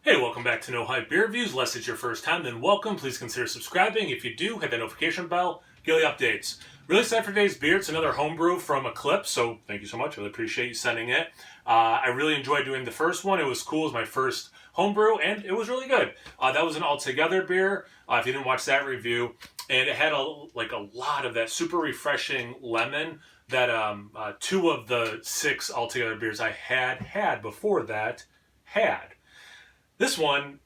Hey, welcome back to No Hype Beer Reviews. Unless it's your first time, then welcome. Please consider subscribing. If you do, hit that notification bell, daily updates. Really excited for today's beer. It's another homebrew from Eclipse, so thank you so much. Really appreciate you sending it. I really enjoyed doing the first one. It was cool. It was my first homebrew, and it was really good. That was an all-together beer, if you didn't watch that review. And it had a lot of that super refreshing lemon that two of the six all-together beers I had before that had. This one,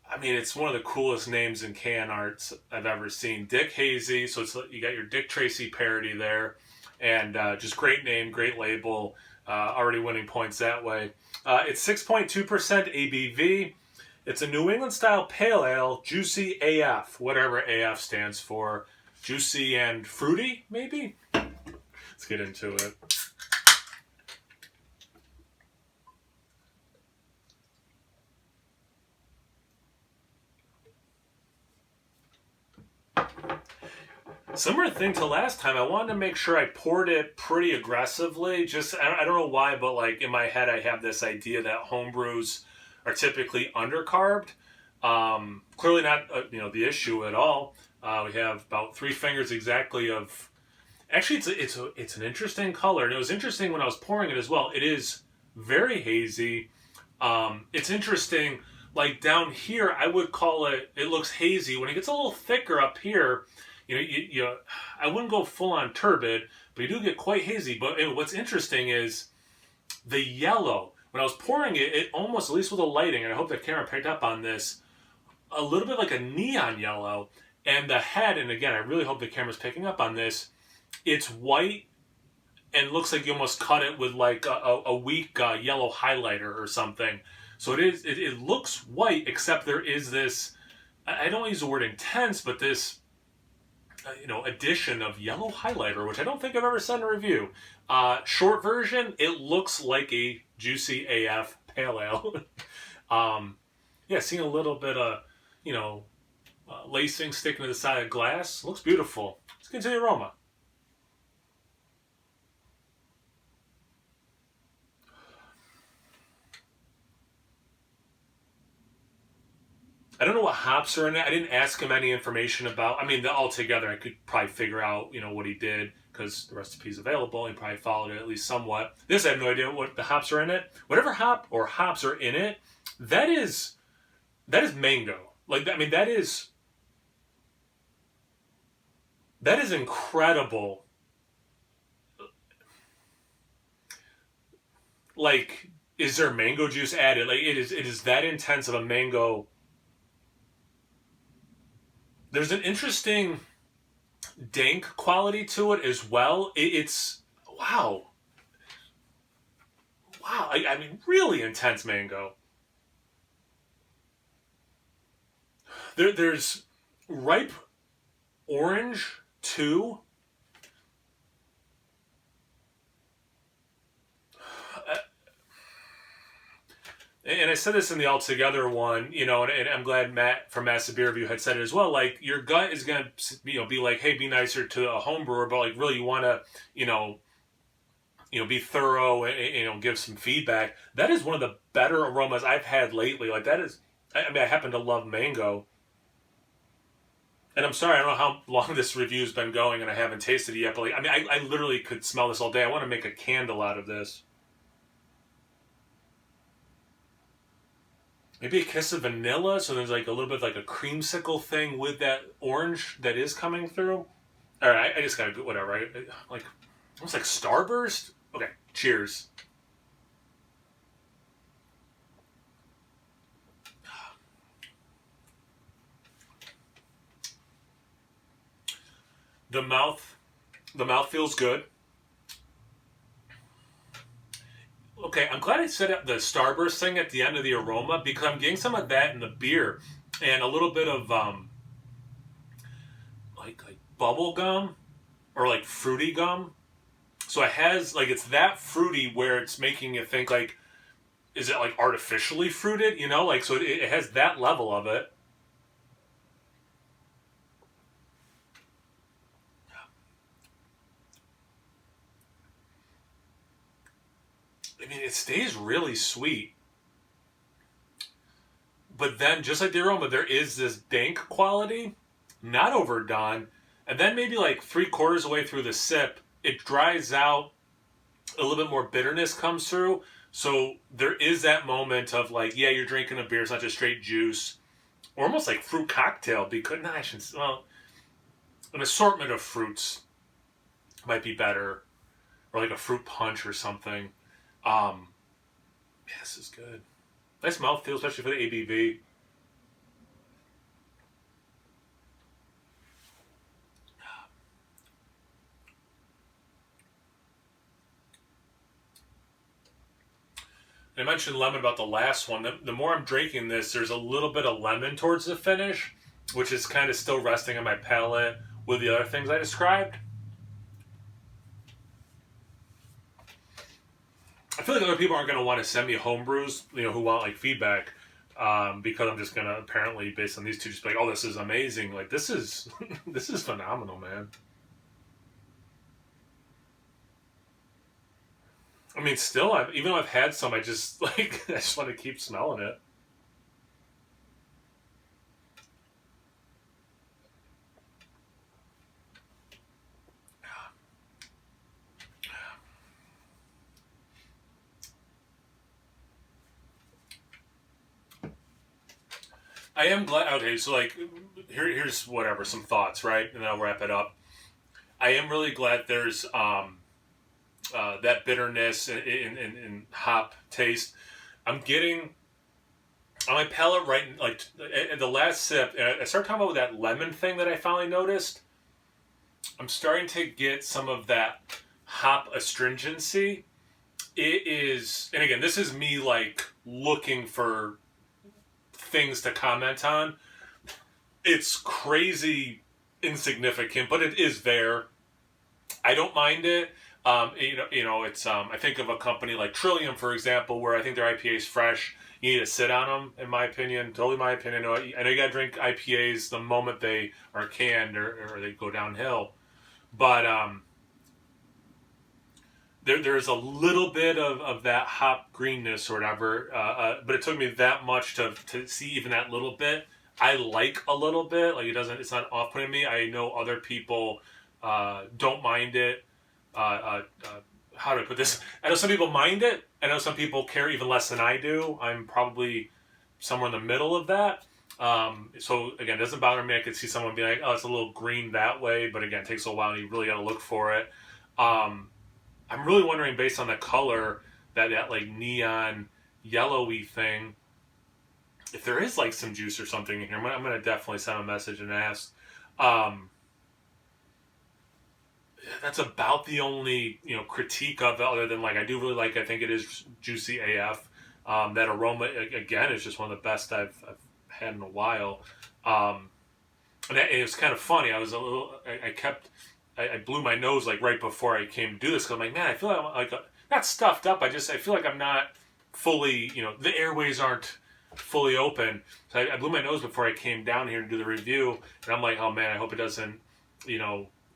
I mean, it's one of the coolest names in can arts I've ever seen. Dick Hazy, so it's you got your Dick Tracy parody there, and just great name, great label, already winning points that way. It's 6.2% ABV. It's a New England style pale ale, juicy AF, whatever AF stands for, juicy and fruity, maybe. Let's get into it. Similar thing to last time, I wanted to make sure I poured it pretty aggressively. Just, I don't know why, but like in my head I have this idea that homebrews are typically undercarbed. Clearly not, the issue at all. We have about 3 fingers exactly of. Actually, it's an interesting color, and it was interesting when I was pouring it as well. It is very hazy. It's interesting. Like down here, I would call it. It looks hazy. When it gets a little thicker up here, I wouldn't go full on turbid, but you do get quite hazy. But what's interesting is the yellow. When I was pouring it, it almost, at least with the lighting, and I hope the camera picked up on this, a little bit like a neon yellow. And the head, and again, I really hope the camera's picking up on this, it's white and looks like you almost cut it with like a weak yellow highlighter or something. So it looks white, except there is this, I don't use the word intense, but this addition of yellow highlighter, which I don't think I've ever said in a review. Short version, it looks like a juicy AF pale ale. Seeing a little bit of, lacing sticking to the side of glass. Looks beautiful. Let's get to the aroma. I don't know what hops are in it. I didn't ask him any information about. I mean, altogether, I could probably figure out, what he did because the recipe's available. He probably followed it at least somewhat. This, I have no idea what the hops are in it. Whatever hop or hops are in it, that is mango. Like, I mean, that is incredible. Like, is there mango juice added? Like, it is that intense of a mango. There's an interesting dank quality to it as well. It's wow. I mean, really intense mango. There's ripe orange too. And I said this in the Altogether one, and I'm glad Matt from Massive Beer Review had said it as well. Like, your gut is going to, be like, hey, be nicer to a home brewer, but like, really, you want to, be thorough and, give some feedback. That is one of the better aromas I've had lately. Like, that is, I mean, I happen to love mango. And I'm sorry, I don't know how long this review's been going and I haven't tasted it yet, but like, I mean, I literally could smell this all day. I want to make a candle out of this. Maybe a kiss of vanilla, so there's like a little bit like a creamsicle thing with that orange that is coming through. All right, I just gotta do whatever. Like almost like Starburst. Okay, cheers. The mouth feels good. Okay, I'm glad I set up the Starburst thing at the end of the aroma because I'm getting some of that in the beer and a little bit of like bubble gum or like fruity gum. So it has like it's that fruity where it's making you think like, is it like artificially fruited? Like so it has that level of it. I mean, it stays really sweet. But then, just like the aroma, there is this dank quality, not overdone. And then maybe like 3/4 of the way through the sip, it dries out. A little bit more bitterness comes through. So there is that moment of like, yeah, you're drinking a beer. It's not just straight juice. Or almost like fruit cocktail. Because, no, I shouldn't, well, an assortment of fruits might be better. Or like a fruit punch or something. Yeah, this is good. Nice mouthfeel, especially for the ABV. I mentioned lemon about the last one. The more I'm drinking this, there's a little bit of lemon towards the finish, which is kind of still resting on my palate with the other things I described. I feel like other people aren't going to want to send me homebrews, who want like feedback, because I'm just going to apparently, based on these two, just be like, oh, this is amazing. Like this is this is phenomenal, man. I mean, still, even though I've had some, I just like I just want to keep smelling it. I am glad. Okay, so like, here's whatever some thoughts, right, and then I'll wrap it up. I am really glad there's that bitterness and hop taste. I'm getting on my palate right, like at the last sip. And I started talking about that lemon thing that I finally noticed. I'm starting to get some of that hop astringency. It is, and again, this is me like looking for things to comment on. It's crazy insignificant, but it is there. I don't mind it. It's. I think of a company like Trillium, for example, where I think their IPA is fresh. You need to sit on them, in my opinion. Totally my opinion. I know you got to drink IPAs the moment they are canned or they go downhill. But there's a little bit of that hop greenness or whatever. But it took me that much to see even that little bit. I like a little bit. Like it's not off-putting me. I know other people don't mind it. How do I put this? I know some people mind it. I know some people care even less than I do. I'm probably somewhere in the middle of that. So again, it doesn't bother me. I could see someone be like, "Oh, it's a little green that way," but again, it takes a while, and you really got to look for it. I'm really wondering, based on the color, that like neon yellowy thing, if there is like some juice or something in here. I'm gonna definitely send a message and ask. That's about the only critique of it, other than like I do really like. I think it is juicy AF. That aroma again is just one of the best I've had in a while. And it was kind of funny. I was a little. I blew my nose like right before I came to do this because I'm like, man, I feel like I'm like not stuffed up. I feel like I'm not fully. The airways aren't fully open. So I blew my nose before I came down here to do the review, and I'm like, oh man, I hope it doesn't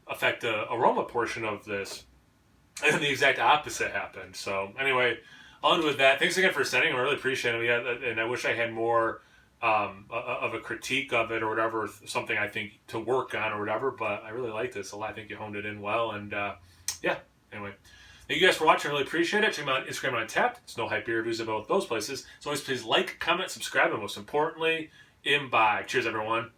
affect the aroma portion of this. And then the exact opposite happened. So anyway, on with that. Thanks again for sending. I really appreciate it. Yeah, and I wish I had more of a critique of it or whatever, something I think to work on or whatever. But I really like this a lot. I think you honed it in well. And yeah, anyway. Thank you guys for watching. I really appreciate it. Check me out on Instagram and Untappd. It's No Hype Beer Reviews at both those places. As always, please like, comment, subscribe, and most importantly, imbibe. Cheers, everyone.